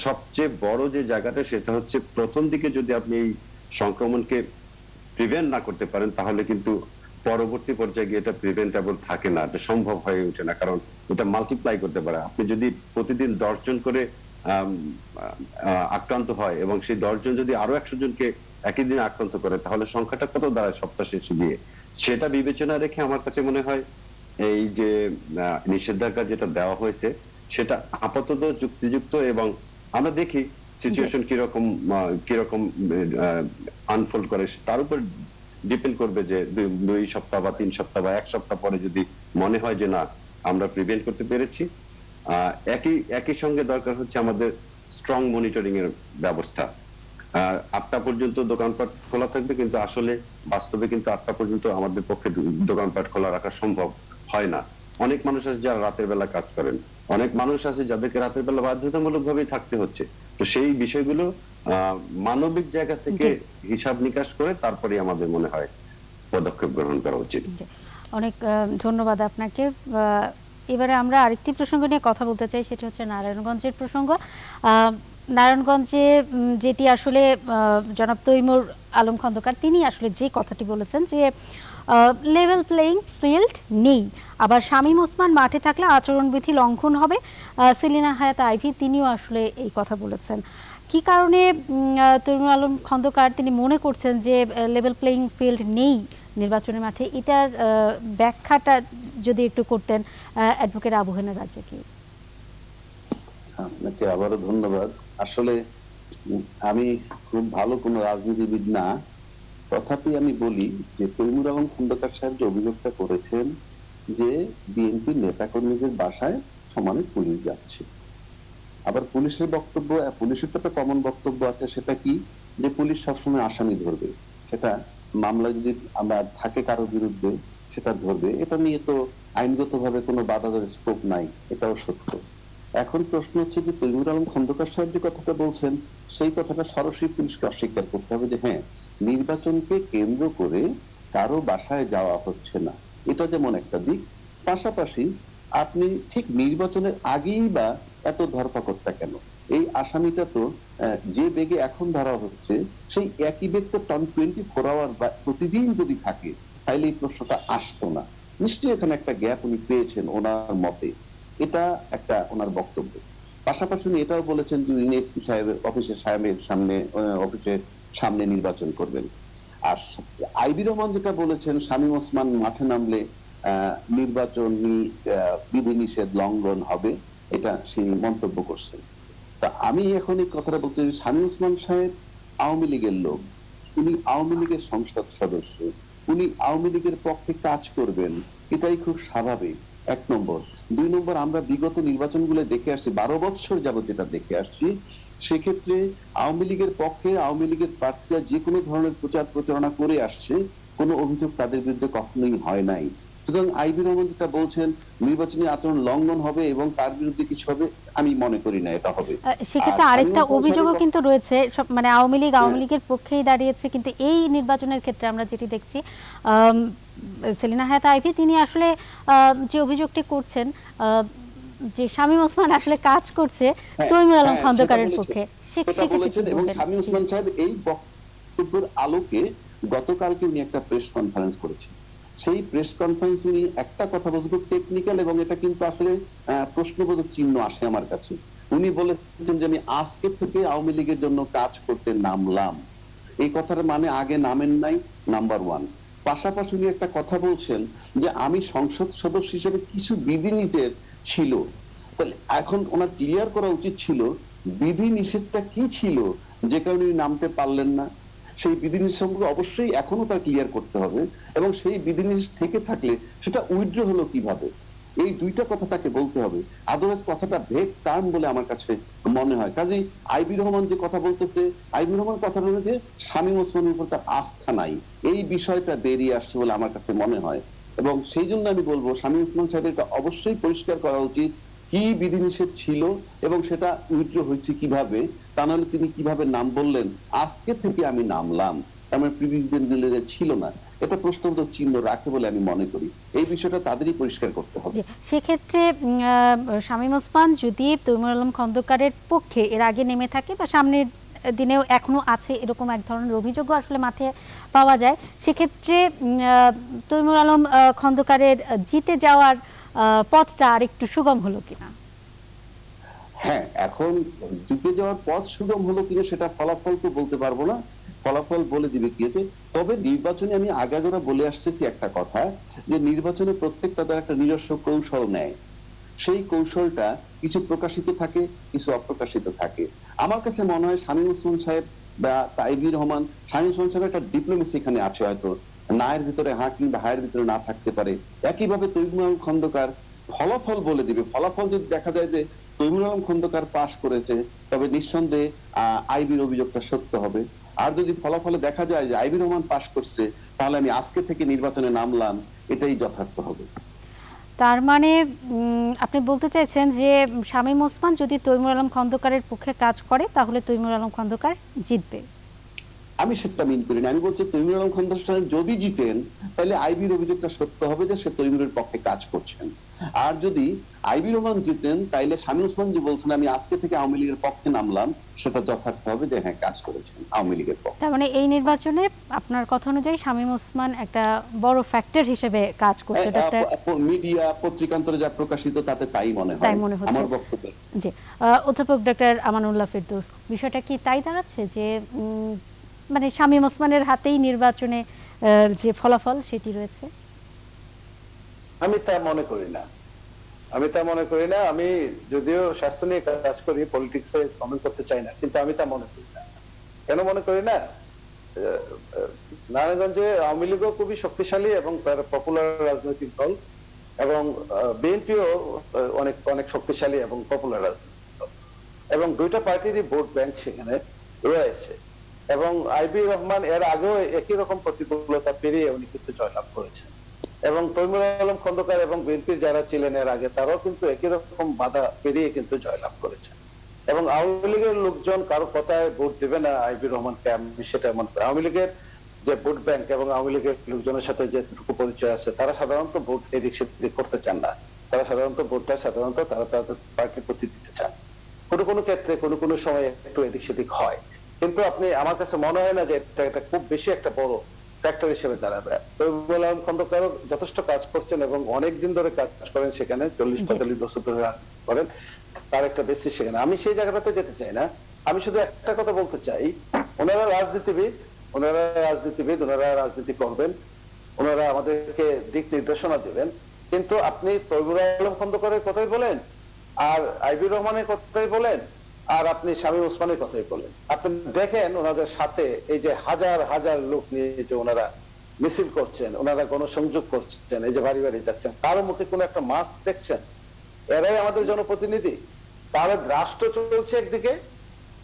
সবচেয়ে বড় যে জায়গাটা সেটা হচ্ছে প্রথম দিকে যদি আপনি এই সংক্রমণকে প্রিভেন্ট না করতে পারেন, তাহলে কিন্তু পরবর্তী পর্যায়ে গিয়ে এটা প্রিভেন্টেবল থাকে না, এটা সম্ভব হয়ে ওঠে না। কারণ এটা মাল্টিপ্লাই করতে পারে। আপনি যদি প্রতিদিন 10 জন করে আক্রান্ত হয়, এবং সেই 10 জন যদি আরো 100 জনকে একই দিনে আক্রান্ত করে, তাহলে সংখ্যাটা কত দাঁড়ায় সপ্তাহ শেষে গিয়ে? সেটা বিবেচনা রেখে আমার কাছে মনে হয় এই যে নিষেধাজ্ঞা যেটা দেওয়া হয়েছে সেটা আপাতত যুক্তিযুক্ত। এবং আমরা দেখি সিচুয়েশন কিরকম আনফোল্ড করে, তার উপর ডিপেন্ড করবে যে 2 সপ্তাহ বা 3 সপ্তাহ বা 1 সপ্তাহ পরে যদি মনে হয় যে না আমরা প্রিভেন্ট করতে পেরেছি। একই সঙ্গে দরকার হচ্ছে আমাদের স্ট্রং মনিটরিং এর ব্যবস্থা। 8টা পর্যন্ত দোকানপাট খোলা থাকবে, কিন্তু আসলে বাস্তবে কিন্তু 8টা পর্যন্ত আমাদের পক্ষে দোকানপাট খোলা রাখা সম্ভব হয় না। অনেক মানুষ আছে যারা রাতের বেলা কাজ করেন, অনেক মানুষ আছে যাদেরকে রাতের বেলা বাধ্যতামূলক ভাবেই থাকতে হচ্ছে। তো সেই বিষয়গুলো মানবিক জায়গা থেকে হিসাব নিকাশ করে তারপরে আমাদের মনে হয় পদক্ষেপ গ্রহণ করা উচিত। অনেক ধন্যবাদ আপনাকে। এবারে আমরা আরেকটি প্রসঙ্গ নিয়ে কথা বলতে চাই, সেটা হচ্ছে নারায়ণগঞ্জের প্রসঙ্গ। নারায়ণগঞ্জে যেটি আসলে জনাব তৈমুর আলম খন্দকার তিনি আসলে যে কথাটি বলেছেন যে লেভেল প্লেইং ফিল্ড নেই, আবার শামীম ওসমান মাঠে থাকলে আচরণবিধি লঙ্ঘন হবে। সেলিনা হায়াত আইভি তিনিও আসলে এই কথা বলেছেন। কি কারণে তৈমুর আলম খন্দকার তিনি মনে করছেন যে লেভেল প্লেইং ফিল্ড নেই নির্বাচনের মাঠে? এটার ব্যাখ্যাটা যদি একটু করতেন অ্যাডভোকেট আবু হেনা রাজ্জাকি। আপনাকে আবারও ধন্যবাদ। আসলে আমি খুব ভালো কোনো রাজনীতিবিদ না, তথাপি আমি বলি যে তৈমুর আলম খন্দকার সাহেব যে অভিযোগটা করেছেন যে বিএনপি নেতাকর্মীদের বাসায় সমানে পুলিশ যাচ্ছে, আবার পুলিশের বক্তব্য, পুলিশের তো একটা কমন বক্তব্য আছে, সেটা কি, যে পুলিশ সবসময় আসামি ধরবে, সেটা মামলা যদি আমরা থাকে কারো বিরুদ্ধে সেটা ধরবে, এটা নিয়ে তো আইনগতভাবে কোনো বাধা দেওয়ার স্কোপ নাই, এটাও সত্য। এখন প্রশ্ন হচ্ছে যে তৈমুর আলম খন্দকার সাহেব যে কথাটা বলছেন, সেই কথাটা সরাসরি পুলিশকে অস্বীকার করতে হবে যে হ্যাঁ, নির্বাচনকে কেন্দ্র করে কারো বাসায় যাওয়া হচ্ছে না, এটা যেমন একটা দিক। পাশাপাশি আপনি ঠিক নির্বাচনের আগেই বা এত ধরপাকড়টা কেন? এই আসামিটা তো যে বেগে এখন ধরা হচ্ছে, সেই একই বেগ তো 24 আওয়ার বা প্রতিদিন যদি থাকে, তাহলে এই প্রশ্নটা আসতো না। নিশ্চয়ই এখানে একটা গ্যাপ উনি পেয়েছেন ওনার মতে, এটা একটা ওনার বক্তব্য। পাশাপাশি উনি এটাও বলেছেন যে উনি এসপি সাহেবের অফিসের সামনে নির্বাচন করবেন। আর আইবি রহমান যেটা বলেছেন, শামীম ওসমান মাঠে নামলে নির্বাচনী বিধিনিষেধ লঙ্ঘন হবে, এটা তিনি মন্তব্য করছেন। তা আমি এখন এই কথাটা বলতে চাই, শামীম ওসমান সাহেব আওয়ামী লীগের লোক, উনি আওয়ামী লীগের সংসদ সদস্য, উনি আওয়ামী লীগের পক্ষে কাজ করবেন, এটাই খুব স্বাভাবিক। 1 নম্বর। 2 নম্বর, আমরা বিগত নির্বাচনগুলো দেখে আসছি, 12 বছর যাবত যেটা দেখে আসছি, সেক্ষেত্রে আওয়ামী লীগের পক্ষে আওয়ামী লীগের প্রার্থীরা যে কোনো ধরনের প্রচার প্রচারণা করে আসছে, কোনো অভিযোগ তাদের বিরুদ্ধে কখনোই হয় নাই। সুতরাং আইবি রহমান যেটা বলছেন নির্বাচনী আচরণ লঙ্ঘন হবে এবং তার বিরুদ্ধে কিছু হবে, আমি মনে করি না এটা হবে। সেক্ষেত্রে আরেকটা অভিযোগও কিন্তু রয়েছে, মানে আওয়ামী লীগের পক্ষেই দাঁড়িয়েছে, কিন্তু এই নির্বাচনের ক্ষেত্রে আমরা যেটি দেখছি, সেলিনা হায়াত আইভি তিনি আসলে যে অভিযোগটি করছেন যে শামীম ওসমান আসলে কাজ করছে তৈমুর আলম খন্দকারের পক্ষে, সেটা বলেছেন। এবং শামীম ওসমান সাহেব এই বক্তব্যের আলোকে গতকালকে উনি একটা প্রেস কনফারেন্স করেছেন। সেই প্রেস কনফারেন্স উনি একটা কথা বলবো টেকনিক্যাল, এবং এটা কিন্তু আসলে প্রশ্নবোধক চিহ্ন আসে আমার কাছে। উনি বলেছেন যে আমি আজকে থেকে আওয়ামী লীগের জন্য কাজ করতে নামলাম। এই কথার মানে আগে নামেন নাই, নাম্বার 1। পাশাপাশি উনি একটা কথা বলছেন যে আমি সংসদ সদস্য হিসেবে কিছু বিধিনিষেধ ছিল, তাহলে এখন ওনার ক্লিয়ার করা উচিত ছিল বিধি নিষেধটা কি ছিল যে কারণে উনি নামতে পারলেন না। সেই বিধিনিষেধ সম্পর্কে অবশ্যই এখনো তার ক্লিয়ার করতে হবে, এবং সেই বিধিনিষেধ থেকে থাকলে সেটা উইথড্র হলো কিভাবে, এই দুইটা কথা তাকে বলতে হবে। আদারওয়াইজ কথাটা ভেগ টার্ম বলে আমার কাছে মনে হয়। কাজেই আইবি রহমান যে কথা বলতেছে, আইবি রহমান কথা বলে যে শামীম ওসমানের উপর তার আস্থা নাই, এই বিষয়টা বেরিয়ে আসছে বলে আমার কাছে মনে হয়। এবং সেই জন্য আমি বলবো শামীম ওসমান সাহেবের অবশ্যই পরিষ্কার করা উচিত কি বিধিনিষেধ ছিল এবং সেটা উইথড্র হয়েছে কিভাবে। তা নাহলে তিনি কিভাবে নাম বললেন আজকে থেকে আমি নামলাম, আমার প্রিভিয়াস দিনগুলোতে ছিল না, এটা প্রশ্নবোধক চিহ্ন রাখে বলে আমি মনে করি। এই বিষয়টা তাদেরই পরিষ্কার করতে হবে। সেক্ষেত্রে শামীম ওসমান যদি তৈমুর আলম খন্দকারের পক্ষে এর আগে নেমে থাকে বা সামনের দিনেও এখনো আছে, এরকম এক ধরনের অভিযোগও আসলে মাঠে পাওয়া যায়, সেক্ষেত্রে তৈমুর আলম খন্দকারের জিতে যাওয়ার পথটা আর একটু সুগম হলো কিনা? হ্যাঁ, এখন জিতে যাওয়ার পথ সুগম হলো কিনা সেটা ফলাফল তো বলতে পারবো না, ফলাফল বলে দিবে কি। তবে নির্বাচনে আমি আগাগোড়া বলে আসতেছি একটা কথা, যে নির্বাচনে প্রত্যেকটা তার একটা নিজস্ব কৌশল নেয়, সেই কৌশলটা কিছু প্রকাশিত থাকে, কিছু অপ্রকাশিত থাকে। আমার কাছে মনে হয় শামীম ওসমান সাহেব বা আইবি রহমান, শামীম ওসমান সাহেব একটা ডিপ্লোমেসি এখানে আছে, হয়তো নায়ের ভিতরে হা কিংবা হায়ের ভিতরে না থাকতে পারে। একইভাবে তৈমুর আলম খন্দকার ফলাফল বলে দিবে, ফলাফল যদি দেখা যায় যে তৈমুর আলম খন্দকার পাশ করেছে, তবে নিঃসন্দেহে আইবির অভিযোগটা সত্য হবে। আর যদি ফলাফলে দেখা যায় যে আইবি রহমান পাশ করছে, তাহলে আমি আজকে থেকে নির্বাচনে নামলাম, এটাই যথার্থ হবে। তার মানে আপনি বলতে চাইছেন যে শামীম ওসমান যদি তৈমুর আলম খন্দকারের পক্ষে কাজ করে তাহলে তৈমুর আলম খন্দকার জিতবে? আমি সেটা মিন করি না, আমি বলছি তৈমুর আলম খন্দকার যদি জিতেন তাহলে আইবির অভিযোগটা সত্য হবে যে সে তৈমুরের পক্ষে কাজ করছেন। আর যদি আইবি রহমান জিতেন তাইলে শামীম ওসমান যে বলছেন আমি আজকে থেকে আওয়ামী লীগের পক্ষে নামলাম, সেটা যথার্থ হবে যে হ্যাঁ কাজ করেছেন আওয়ামী লীগের পক্ষে। তার মানে এই নির্বাচনে আপনার কথা অনুযায়ী শামীম ওসমান একটা বড় ফ্যাক্টর হিসেবে কাজ করছে। মিডিয়া পত্রিকান্তরে যা প্রকাশিত তাতে তাই মনে হয় আমার বক্তব্য। জি, অধ্যাপক ডক্টর আমানুল্লাহ ফেরদৌস, বিষয়টা কি তাই দাঁড়াচ্ছে যে মানে শামীম ওসমানের হাতেই নির্বাচনে যে ফলাফল সেটি রয়েছে? আমি তা মনে করি না, আমি যদিও স্বাস্থ্য নিয়ে কাজ করি, পলিটিক্সে কমেন্ট করতে চাই না, কিন্তু আমি তা মনে করি না। কেন মনে করি না? নারায়ণগঞ্জে আওয়ামী লীগও খুবই শক্তিশালী এবং তার পপুলার রাজনৈতিক দল, এবং বিএনপিও অনেক অনেক শক্তিশালী এবং পপুলার রাজনৈতিক দল। এবং দুইটা পার্টিরই ভোট ব্যাংক সেখানে রয়েছে, এবং আইবি রহমান এর আগেও একই রকম প্রতিকূলতা পেরিয়ে উনি কিন্তু জয়লাভ করেছেন, এবং তৈমুর আলম খন্দকার এবং বিএনপির যারা ছিলেন এর আগে তারাও কিন্তু একই রকম বাধা পেরিয়ে কিন্তু জয়লাভ করেছেন। এবং আওয়ামী লীগের লোকজন কারো কথায় ভোট দেবে না আইবি রহমানকে, আমি সেটা মনে করি। আওয়ামী লীগের যে ভোট ব্যাংক এবং আওয়ামী লীগের লোকজনের সাথে যেটুকু পরিচয় আছে, তারা সাধারণত ভোট এদিক সেদিক করতে চান না, তারা সাধারণত ভোটটা তারা তাদের পার্টির প্রতি দিতে চান। কোনো কোনো ক্ষেত্রে কোনো কোনো সময় একটু এদিক সেদিক হয়, কিন্তু আপনি, আমার কাছে মনে হয় না যে এটা খুব বেশি একটা বড় ফ্যাক্টর হিসেবে দাঁড়াবে। তৈমুর আলম খন্দকারও যথেষ্ট কাজ করছেন এবং অনেক দিন ধরে কাজ করেন সেখানে, 40-45 বছর ধরে কাজ করেন, তার একটা বেসিস সেখানে। আমি সেই জায়গাটাতে যেতে চাই না, আমি শুধু একটা কথা বলতে চাই, ওনারা রাজনীতিবিদ, ওনারা রাজনীতি করবেন, ওনারা আমাদেরকে দিক নির্দেশনা দেবেন, কিন্তু আপনি তৈমুর আলম খন্দকারের কথাই বলেন, আর আইবি রহমানের কথাই বলেন, আর আপনি শামীম ওসমানের কথাই বলেন, আপনি দেখেন ওনাদের সাথে এই যে হাজার হাজার লোক নিয়ে যে ওনারা মিছিল করছেন, ওনারা গণসংযোগ করছেন, এই যে বাড়ি বাড়ি যাচ্ছেন, কারো মুখে কোনো একটা মাস্ক দেখছেন? এরাই আমাদের জনপ্রতিনিধি। তাহলে রাষ্ট্র চলছে একদিকে,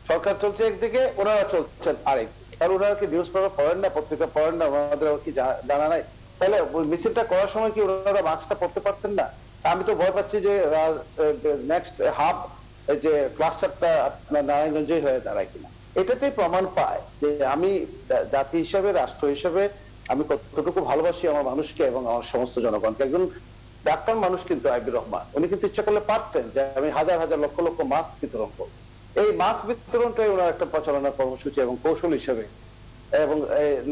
সরকার চলছে একদিকে, ওনারা চলছেন আরেক। আর ওনারা কি নিউজ পেপার পড়েন না, পত্রিকা পড়েন না, ওনাদের কি জানা নাই? তাহলে মিছিলটা করার সময় কি ওনারা মাস্কটা পড়তে পারতেন না? আমি তো ভয় পাচ্ছি যে নেক্সট হাফ যে ক্লাস্টারটা আপনার নারায়ণগঞ্জেই হয়ে দাঁড়ায় কিনা। এটাতেই প্রমাণ পায় যে আমি জাতি হিসাবে, রাষ্ট্র হিসাবে আমি কতটুকু ভালোবাসি আমার মানুষকে এবং আমার সমস্ত জনগণকে। একজন ডাক্তার মানুষ কিন্তু আইবি রহমান, উনি কিন্তু ইচ্ছা করলে পারতেন যে আমি হাজার হাজার লক্ষ লক্ষ মাস্ক বিতরণ করব। এই মাস্ক বিতরণটাই ওনার একটা প্রচারণা কর্মসূচি এবং কৌশল হিসেবে, এবং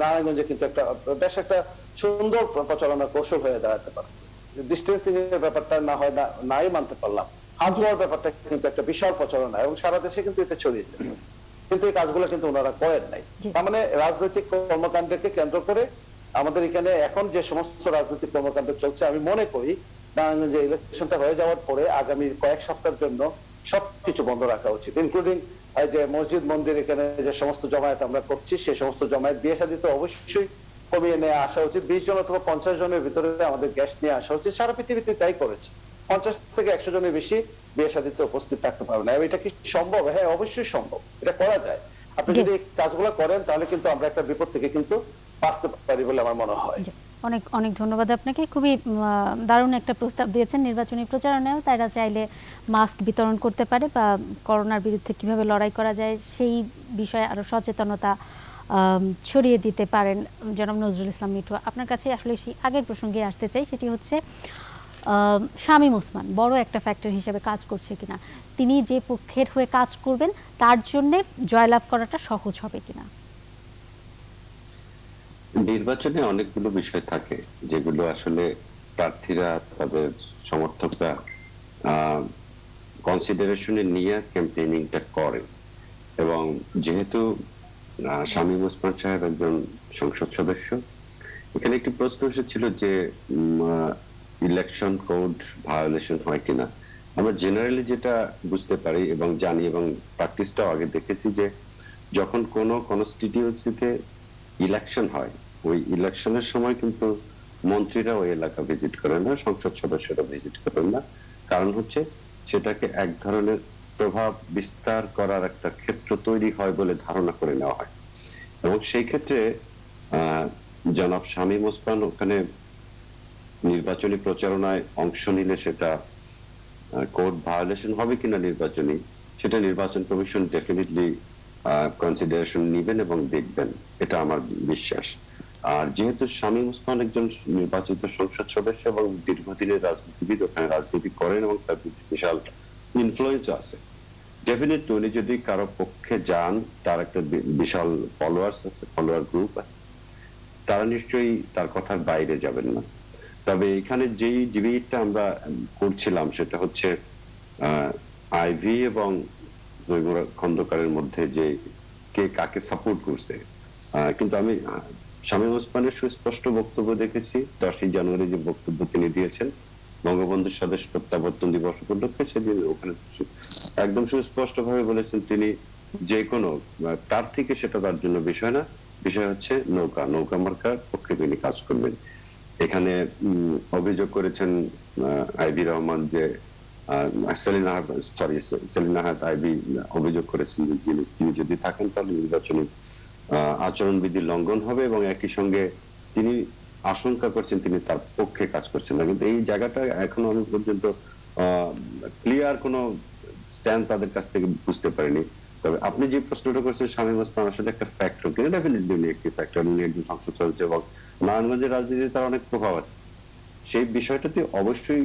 নারায়ণগঞ্জে কিন্তু একটা বেশ একটা সুন্দর প্রচারণা কৌশল হয়ে দাঁড়াতে পারে। ডিস্টেন্সিং এর ব্যাপারটা না হয় নাই মানতে পারলাম, হাত ধোয়ার ব্যাপারটা কিন্তু একটা বিশাল প্রচারণা, এবং সারা দেশে কিন্তু এটা ছড়িয়ে যেত, কিন্তু এই কাজগুলো কিন্তু ওনারা করেন নাই। তার মানে রাজনৈতিক কর্মকাণ্ডকে কেন্দ্র করে আমাদের এখানে এখন যে সমস্ত রাজনৈতিক কর্মকাণ্ড চলছে, আমি মনে করি নারায়ণগঞ্জে ইলেকশনটা হয়ে যাওয়ার পরে আগামী কয়েক সপ্তাহের জন্য সবকিছু বন্ধ রাখা উচিত, ইনক্লুডিং যে মসজিদ মন্দির এখানে যে সমস্ত জমায়েত আমরা করছি, সেই সমস্ত জমায়েত বিয়ে শাদী তো অবশ্যই কমিয়ে নিয়ে আসা উচিত। 20 জন অথবা 50 জনের ভিতরে আমাদের গ্যাস নিয়ে আসা উচিত। সারা পৃথিবীতে তাই করেছে, 50 থেকে 100 জনের বেশি বিয়ে শাদীতে উপস্থিত থাকতে পারবে না। এটা কি সম্ভব? হ্যাঁ, অবশ্যই সম্ভব, এটা করা যায়। আপনি যদি এই কাজগুলো করেন তাহলে কিন্তু আমরা একটা বিপদ থেকে কিন্তু বাঁচতে পারি বলে আমার মনে হয়। অনেক অনেক ধন্যবাদ আপনাকে। খুবই দারুণ একটা প্রস্তাব দিয়েছেন। নির্বাচনী প্রচারণায়ও তারা চাইলে মাস্ক বিতরণ করতে পারে বা করোনার বিরুদ্ধে কিভাবে লড়াই করা যায় সেই বিষয়ে আরো সচেতনতা ছড়িয়ে দিতে পারেন। জনাব নজরুল ইসলাম মিঠু, আপনার কাছে আসলে সেই আগের প্রসঙ্গে আসতে চাই, সেটি হচ্ছে শামীম ওসমান বড় একটা ফ্যাক্টর হিসেবে কাজ করছে কিনা, তিনি যে পক্ষের হয়ে কাজ করবেন তার জন্য জয়লাভ করাটা সহজ হবে কিনা? নির্বাচনে অনেকগুলো বিষয় থাকে যেগুলো আসলে প্রার্থীরা, তাদের সমর্থকরা কনসিডারেশনে নিয়ে ক্যাম্পেইনিংটা করে। এবং যেহেতু শামীম ওসমান সাহেব একজন সংসদ সদস্য, এখানে একটি প্রশ্ন এসেছিল যে ইলেকশন কোড ভায়োলেশন হয় কিনা। আমরা জেনারেলি যেটা বুঝতে পারি এবং জানি এবং প্র্যাকটিসটাও আগে দেখেছি যে যখন কোনো কনস্টিটিউয়েন্সিতে ইলেকশন হয়, ওই ইলেকশনের সময় কিন্তু মন্ত্রীরা ওই এলাকা ভিজিট করেন না, সংসদ সদস্যরা ভিজিট করেন না। কারণ হচ্ছে সেটাকে এক ধরনের প্রভাব বিস্তার করার একটা ক্ষেত্র তৈরি হয় বলে ধারণা করে নেওয়া হয়। এবং সেই ক্ষেত্রে জনাব শামীম ওসমান ওখানে নির্বাচনী প্রচারণায় অংশ নিলে সেটা কোড ভায়োলেশন হবে কিনা নির্বাচনী, সেটা নির্বাচন কমিশন ডেফিনেটলি কনসিডারেশন নিবেন এবং দেখবেন, এটা আমার বিশ্বাস। আর যেহেতু শামীম ওসমান একজন নির্বাচিত সংসদ সদস্য এবং দীর্ঘদিনের রাজনীতিবিদ, ওখানে রাজনীতি করেন এবং তার বিশাল ইনফ্লুয়েন্স আছে, ডেফিনেটলি উনি যদি কারো পক্ষে যান, তার একটা বিশাল ফলোয়ার্স আছে, ফলোয়ার গ্রুপ আছে, তারা নিশ্চয়ই তার কথার বাইরে যাবেন না। তবে এখানে যেই ডিবেটটা আমরা করছিলাম সেটা হচ্ছে আইভি এবং খন্দকারের মধ্যে যে কে কাকে সাপোর্ট করছে। কিন্তু আমি শামীম ওসমানের সুস্পষ্ট বক্তব্য দেখেছি 10ই জানুয়ারি, যে বক্তব্য তিনি দিয়েছেন বঙ্গবন্ধু স্বদেশ প্রত্যাবর্তন দিবস উপলক্ষে, সেদিন ওখানে একদম সুস্পষ্ট ভাবে বলেছেন তিনি যে কোনো প্রার্থীকে সেটা তার জন্য বিষয় না, বিষয় হচ্ছে নৌকা মার্কার পক্ষে তিনি কাজ করবেন। এখানে অভিযোগ করেছেন আইভি রহমান যে সেলিনা হায়াত আইভী অভিযোগ করেছেন যে তিনি যদি থাকেন তাহলে নির্বাচনী আচরণবিধি লঙ্ঘন হবে, এবং একই সঙ্গে তিনি আশঙ্কা করছেন তিনি তার পক্ষে কাজ করছেন না। কিন্তু এই জায়গাটা এখনো আমি পর্যন্ত ক্লিয়ার কোনো স্ট্যান্ড তাদের কাছ থেকে বুঝতে পারিনি। তবে আপনি যে প্রশ্নটা করছেন শামীম ওসমান আসলে একটা ফ্যাক্টর, কিন্তু ডেফিনেটলি উনি একটি ফ্যাক্টর, উনি একজন সংসদ সদস্য এবং নারায়ণগঞ্জের রাজনীতিতে তার অনেক প্রভাব আছে। সেই বিষয়টাতে অবশ্যই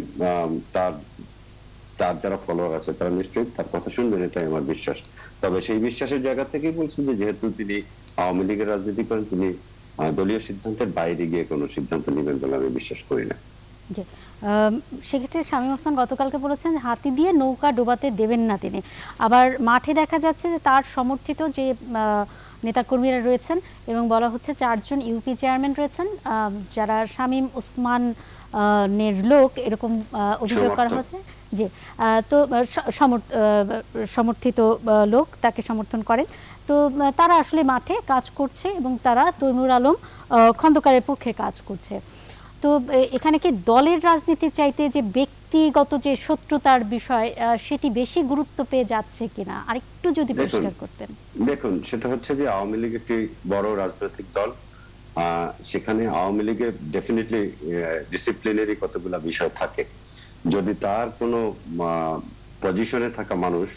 তার তার যারা ফলোয়ার আছে তারা নিশ্চয়ই তার কথা শুনবেন, এটাই আমার বিশ্বাস। তবে সেই বিশ্বাসের জায়গা থেকেই বলছেন যে যেহেতু তিনি আওয়ামী লীগের রাজনীতি করেন, তিনি দলীয় সিদ্ধান্তের বাইরে গিয়ে কোনো সিদ্ধান্ত নেবেন বলে আমি বিশ্বাস করি না। জি, সেক্ষেত্রে শামীম ওসমান গতকালকে বলেছেন হাতি দিয়ে নৌকা ডোবাতে দেবেন না তিনি। আবার মাঠে দেখা যাচ্ছে যে তার সমর্থিত যে নেতাকর্মীরা রয়েছেন এবং বলা হচ্ছে 4 জন ইউপি চেয়ারম্যান রয়েছেন যারা শামীম ওসমান নের লোক, এরকম অভিযোগ করা হচ্ছে। জি, তো সমর্থিত লোক তাকে সমর্থন করেন। তো তারা আসলে মাঠে কাজ করছে এবং তারা তৈমুর আলম খন্দকারের পক্ষে কাজ করছে। তো এখানে কি দলের রাজনীতির চাইতে যে ব্যক্তিগত যে শত্রুতার বিষয় সেটি বেশি গুরুত্ব পেয়ে যাচ্ছে কিনা আরেকটু যদি পরিষ্কার করতেন। দেখুন, সেটা হচ্ছে যে আওয়ামী লীগ একটি বড় রাজনৈতিক দল, সেখানে আওয়ামী লীগের ডেফিনেটলি ডিসিপ্লিনারি কতগুলো বিষয় থাকে। যদি তার কোনো পজিশনে থাকা মানুষ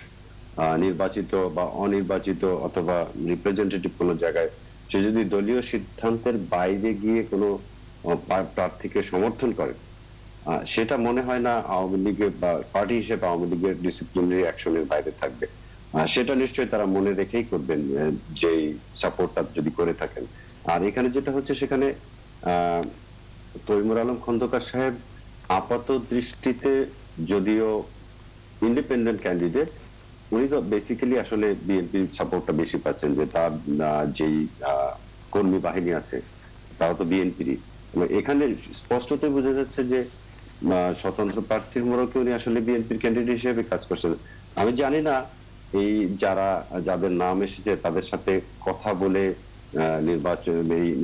নির্বাচিত বা অনির্বাচিত অথবা রিপ্রেজেন্টেটিভ কোনো জায়গায়, সে যদি দলীয় সিদ্ধান্তের বাইরে গিয়ে কোনো প্রার্থীকে সমর্থন করে, সেটা মনে হয় না আওয়ামী লীগের বা পার্টি হিসেবে আওয়ামী লীগের ডিসিপ্লিনারি অ্যাকশনের বাইরে থাকবে। সেটা নিশ্চয়ই তারা মনে রেখেই করবেন যে সাপোর্টটা যদি করে থাকেন। আর এখানে যেটা হচ্ছে, সেখানে তৈমুর আলম খন্দকার সাহেব আপাত দৃষ্টিতে যদিও ইন্ডিপেন্ডেন্ট ক্যান্ডিডেট, উনি তো বেসিক্যালি আসলে বিএনপির সাপোর্টটা বেশি পাচ্ছেন, যে তার যেই কর্মী বাহিনী আছে তারা তো বিএনপিরই। এখানে স্পষ্টতই বোঝা যাচ্ছে যে স্বতন্ত্র প্রার্থীর মোড়কে উনি আসলে বিএনপির ক্যান্ডিডেট হিসেবে কাজ করছেন। আমি জানি না এই যাদের নাম এসেছে তাদের সাথে কথা বলে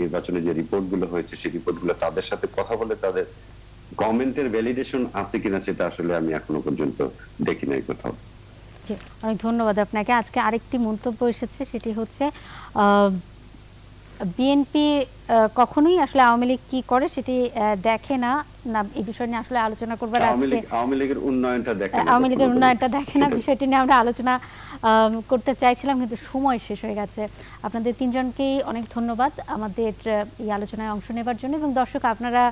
নির্বাচনে যে রিপোর্ট গুলো হয়েছে সেই রিপোর্ট গুলো তাদের সাথে কথা বলে তাদের গভর্নমেন্টের ভ্যালিডেশন আছে কিনা সেটা আসলে আমি এখনো পর্যন্ত দেখি নাই কোথাও। জি, অনেক ধন্যবাদ আপনাকে। আজকে আরেকটি মন্তব্য এসেছে, সেটি হচ্ছে বিএনপি কখনোই আসলে আওয়ামী লীগ কি করে সেটি দেখে না। এই বিষয় নিয়ে আসলে আলোচনা করবার আওয়ামী লীগের উন্নয়নটা দেখে না বিষয়টি নিয়ে আমরা আলোচনা করতে চাইছিলাম, কিন্তু সময় শেষ হয়ে গেছে। আপনাদের তিনজনকেই অনেক ধন্যবাদ আমাদের এই আলোচনায় অংশ নেবার জন্য, এবং দর্শক আপনারা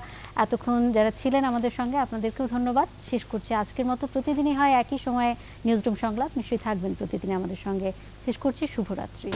এতক্ষণ যারা ছিলেন আমাদের সঙ্গে আপনাদেরকেও ধন্যবাদ। শেষ করছি আজকের মতো। প্রতিদিনই হয় একই সময়ে নিউজরুম সংলাপ, নিশ্চয়ই থাকবেন প্রতিদিন আমাদের সঙ্গে। শেষ করছি, শুভরাত্রি।